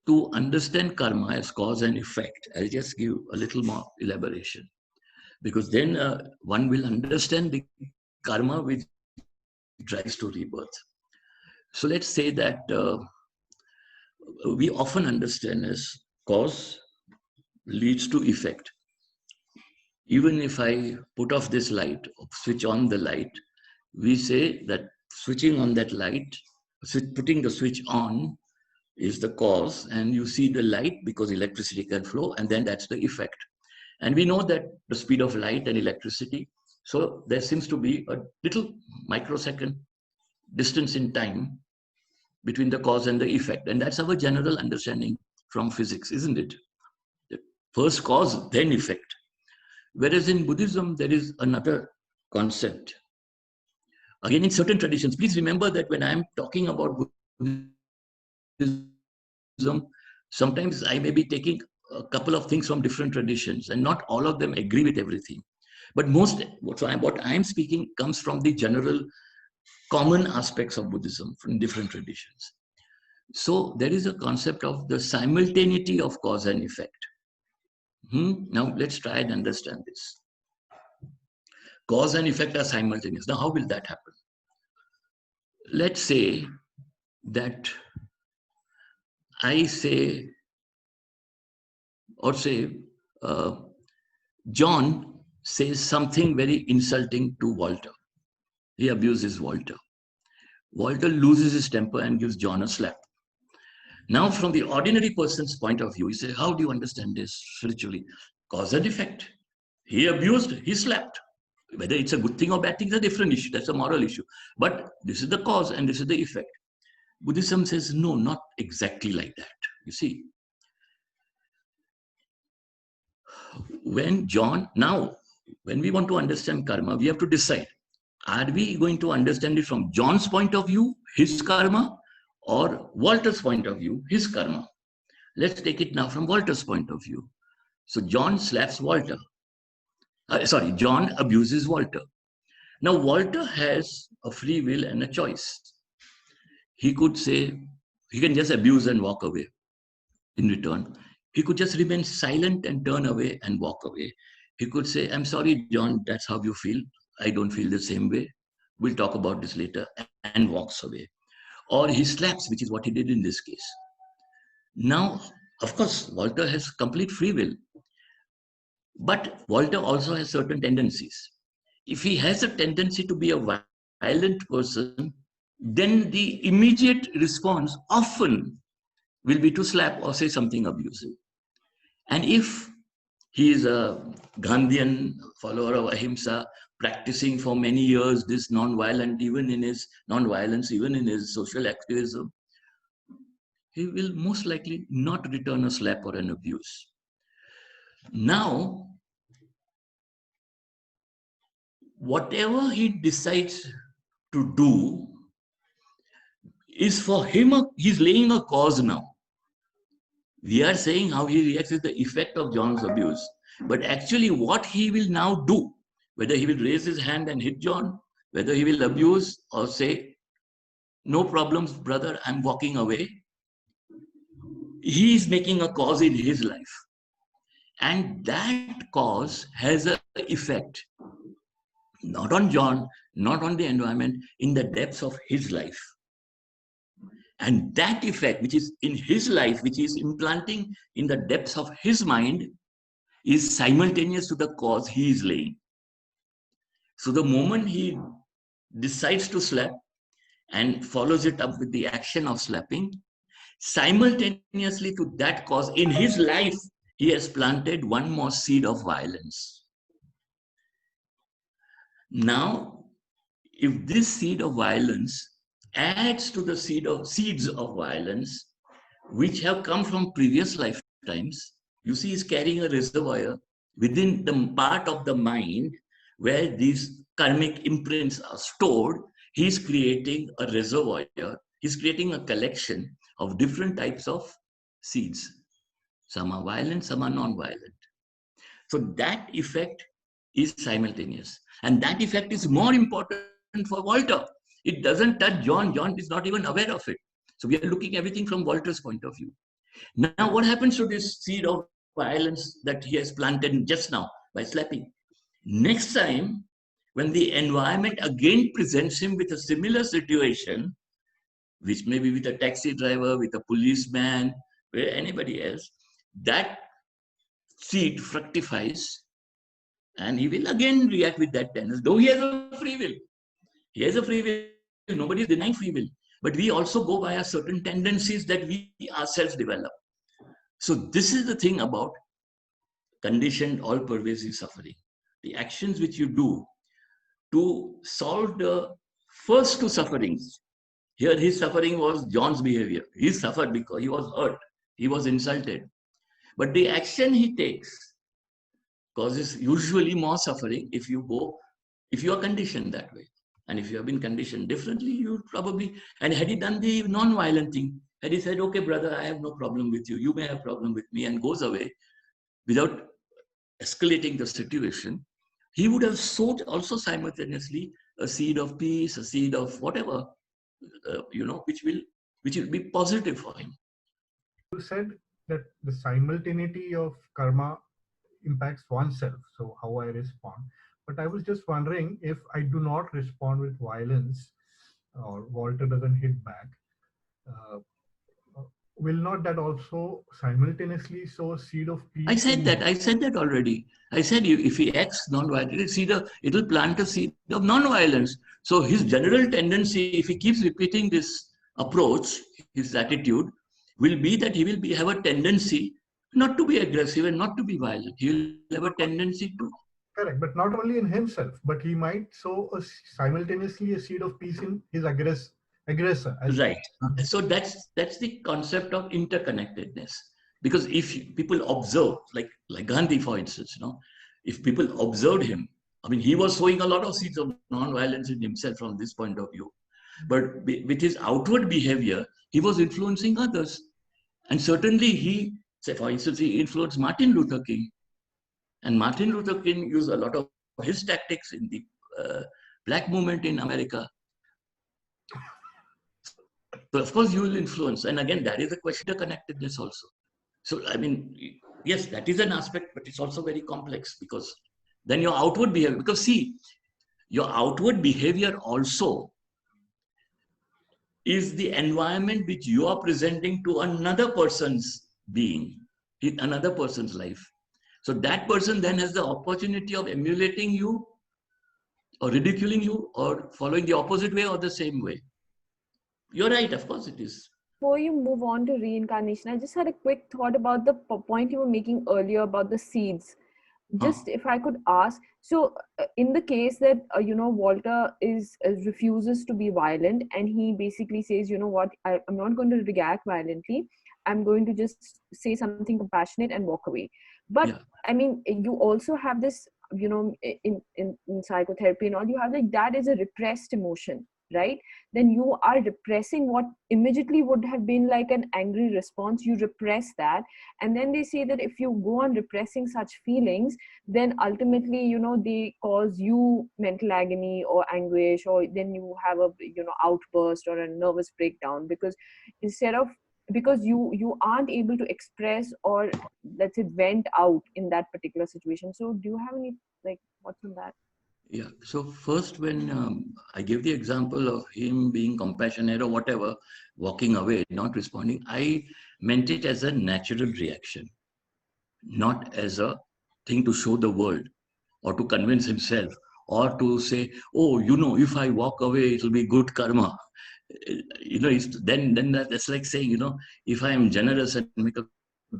to understand karma as cause and effect, I'll just give a little more elaboration, because then one will understand the karma which drives to rebirth. So let's say that we often understand as cause leads to effect. Even if I put off this light, switch on the light, we say that switching on that light, putting the switch on is the cause, and you see the light because electricity can flow, and then that's the effect. And we know that the speed of light and electricity, so there seems to be a little microsecond distance in time between the cause and the effect. And that's our general understanding from physics, isn't it? First cause, then effect. Whereas in Buddhism, there is another concept. Again, in certain traditions, please remember that when I'm talking about Buddhism, sometimes I may be taking a couple of things from different traditions, and not all of them agree with everything. But what I'm speaking comes from the general common aspects of Buddhism from different traditions. So there is a concept of the simultaneity of cause and effect. Now let's try and understand this. Cause and effect are simultaneous. Now how will that happen? Let's say that I say, or say, John says something very insulting to Walter. He abuses Walter. Walter loses his temper and gives John a slap. Now, from the ordinary person's point of view, you say, how do you understand this spiritually? Cause and effect. He abused, he slapped. Whether it's a good thing or bad thing is a different issue. That's a moral issue. But this is the cause and this is the effect. Buddhism says, no, not exactly like that. You see, when we want to understand karma, we have to decide, are we going to understand it from John's point of view, his karma, or Walter's point of view, his karma? Let's take it now from Walter's point of view. So John slaps Walter. John abuses Walter. Now, Walter has a free will and a choice. He could say, he can just abuse and walk away in return. He could just remain silent and turn away and walk away. He could say, I'm sorry, John, that's how you feel. I don't feel the same way. We'll talk about this later, and walks away. Or he slaps, which is what he did in this case. Now, of course, Walter has complete free will. But Walter also has certain tendencies. If he has a tendency to be a violent person, then the immediate response often will be to slap or say something abusive. And if he is a Gandhian follower of ahimsa, practicing for many years this non-violence, even in his social activism, he will most likely not return a slap or an abuse. Now, whatever he decides to do is for him, he's laying a cause now. We are saying how he reacts is the effect of John's abuse. But actually what he will now do, whether he will raise his hand and hit John, whether he will abuse or say, no problems, brother, I'm walking away, he is making a cause in his life. And that cause has an effect, not on John, not on the environment, in the depths of his life. And that effect, which is in his life, which is implanting in the depths of his mind, is simultaneous to the cause he is laying. So the moment he decides to slap and follows it up with the action of slapping, simultaneously to that cause in his life, he has planted one more seed of violence. Now, if this seed of violence adds to the seeds of violence, which have come from previous lifetimes, you see, he's carrying a reservoir within the part of the mind where these karmic imprints are stored. He's creating a reservoir. He's creating a collection of different types of seeds. Some are violent, some are non-violent. So that effect is simultaneous. And that effect is more important for Walter. It doesn't touch John. John is not even aware of it. So we are looking at everything from Walter's point of view. Now, what happens to this seed of violence that he has planted just now by slapping? Next time, when the environment again presents him with a similar situation, which may be with a taxi driver, with a policeman, with anybody else, that seed fructifies and he will again react with that tendency, though he has a free will. He has a free will. Nobody is denying free will. But we also go by a certain tendencies that we ourselves develop. So this is the thing about conditioned all-pervasive suffering. The actions which you do to solve the first two sufferings. Here his suffering was John's behavior. He suffered because he was hurt. He was insulted. But the action he takes causes usually more suffering if you are conditioned that way. And if you have been conditioned differently, you probably, and had he done the non-violent thing, had he said, okay, brother, I have no problem with you, you may have problem with me, and goes away without escalating the situation, he would have sowed also simultaneously a seed of peace, a seed of whatever, which will be positive for him. You said that the simultaneity of karma impacts oneself, so how I respond. But I was just wondering, if I do not respond with violence or Walter doesn't hit back, uh, will not that also simultaneously sow a seed of peace? I said that already. I said if he acts non-violent, it will plant a seed of non-violence. So his general tendency, if he keeps repeating this approach, his attitude, will be that he will have a tendency not to be aggressive and not to be violent. He will have a tendency to. Correct, but not only in himself, but he might sow simultaneously a seed of peace in his aggressor. Right. So that's the concept of interconnectedness. Because if people observe, like Gandhi, for instance, if people observed him, I mean, he was sowing a lot of seeds of non-violence in himself from this point of view. But with his outward behavior, he was influencing others. And certainly say, for instance, he influenced Martin Luther King. And Martin Luther King used a lot of his tactics in the black movement in America. So of course you will influence. And again, that is a question of connectedness also. So, I mean, yes, that is an aspect, but it's also very complex because then your outward behavior, because see, your outward behavior also is the environment which you are presenting to another person's being, in another person's life. So that person then has the opportunity of emulating you or ridiculing you or following the opposite way or the same way. You're right, of course it is. Before you move on to reincarnation, I just had a quick thought about the point you were making earlier about the seeds. Just if I could ask, so in the case that Walter refuses to be violent, and he basically says, you know what, I'm not going to react violently, I'm going to just say something compassionate and walk away. But yeah. I mean, you also have this, in psychotherapy and all, you have like that is a repressed emotion, right? Then you are repressing what immediately would have been like an angry response. You repress that, and then they say that if you go on repressing such feelings, then ultimately they cause you mental agony or anguish, or then you have a outburst or a nervous breakdown, because you aren't able to express or, let's say, vent out in that particular situation. So do you have any what's on that? Yeah. So first, when I give the example of him being compassionate or whatever, walking away, not responding, I meant it as a natural reaction, not as a thing to show the world or to convince himself or to say, oh, if I walk away, it will be good karma. Then that's like saying, if I am generous and make a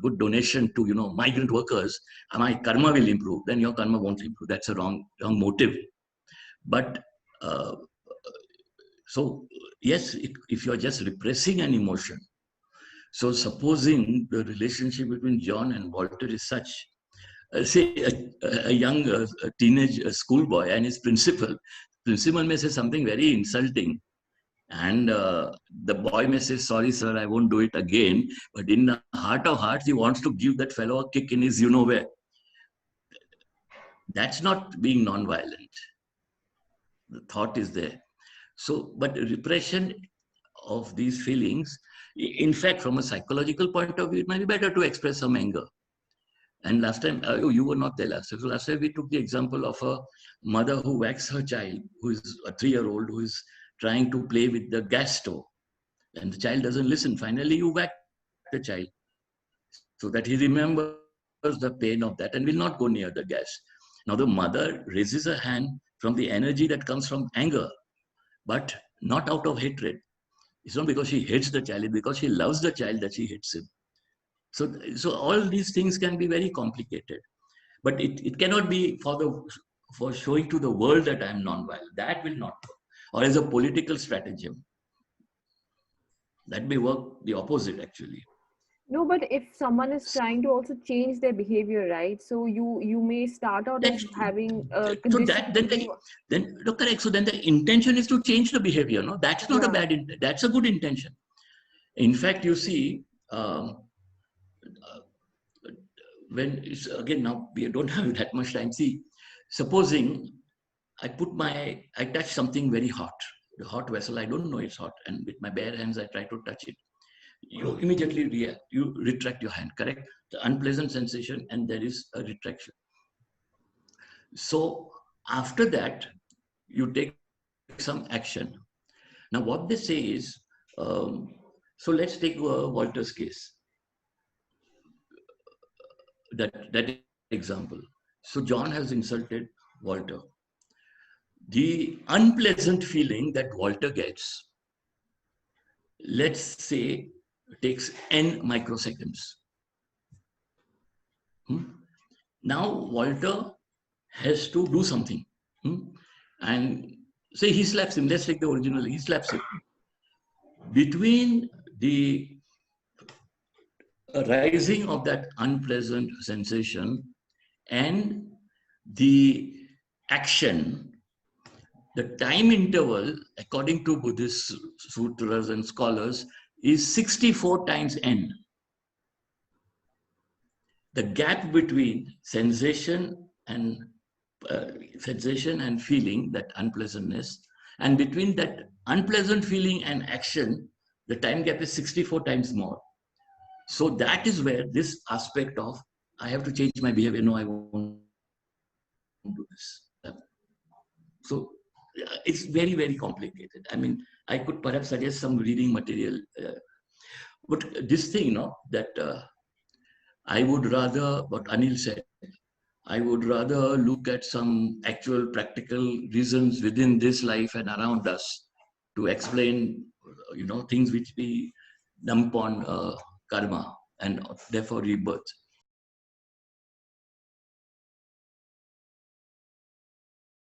good donation to, migrant workers, my karma will improve. Then your karma won't improve. That's a wrong motive. But so yes, if you're just repressing an emotion, so supposing the relationship between John and Walter is such, say a young teenage schoolboy and his principal may say something very insulting, and the boy may say, sorry sir, I won't do it again, but in the heart of hearts he wants to give that fellow a kick in his where. That's not being non-violent. The thought is there. So, but repression of these feelings. In fact, from a psychological point of view, it might be better to express some anger. And last time, you were not there last time. So last time we took the example of a mother who whacks her child, who is a 3-year-old, who is trying to play with the gas stove. And the child doesn't listen. Finally, you whack the child so that he remembers the pain of that and will not go near the gas. Now, the mother raises her hand from the energy that comes from anger, but not out of hatred. It's not because she hates the child, it's because she loves the child that she hits him. So all these things can be very complicated, but it cannot be for showing to the world that I am non-violent. That will not work. Or as a political stratagem, that may work the opposite actually. No, but if someone is trying to also change their behavior, right? So you may start out as That's, having a so condition that thinking. then no, correct. So then the intention is to change the behavior. No, that's not a Yeah. bad. That's a good intention. In fact, you see, when it's again now we don't have that much time. See, supposing I touch something very hot, the hot vessel. I don't know it's hot, and with my bare hands I try to touch it. You immediately react. You retract your hand. Correct. The unpleasant sensation, and there is a retraction. So after that, you take some action. Now, what they say is, so let's take Walter's case, that example. So John has insulted Walter. The unpleasant feeling that Walter gets, let's say, takes n microseconds. Hmm? Now Walter has to do something. Hmm? And say he slaps him. Let's take the original. He slaps him. Between the rising of that unpleasant sensation and the action, the time interval, according to Buddhist sutras and scholars, is 64 times n. The gap between sensation and feeling, that unpleasantness, and between that unpleasant feeling and action, the time gap is 64 times more. So that is where this aspect of I have to change my behavior. No, I won't do this. So it's very, very complicated. I mean, I could perhaps suggest some reading material. But this thing, that I would rather, what Anil said, I would rather look at some actual practical reasons within this life and around us to explain, things which we dump on karma and therefore rebirth.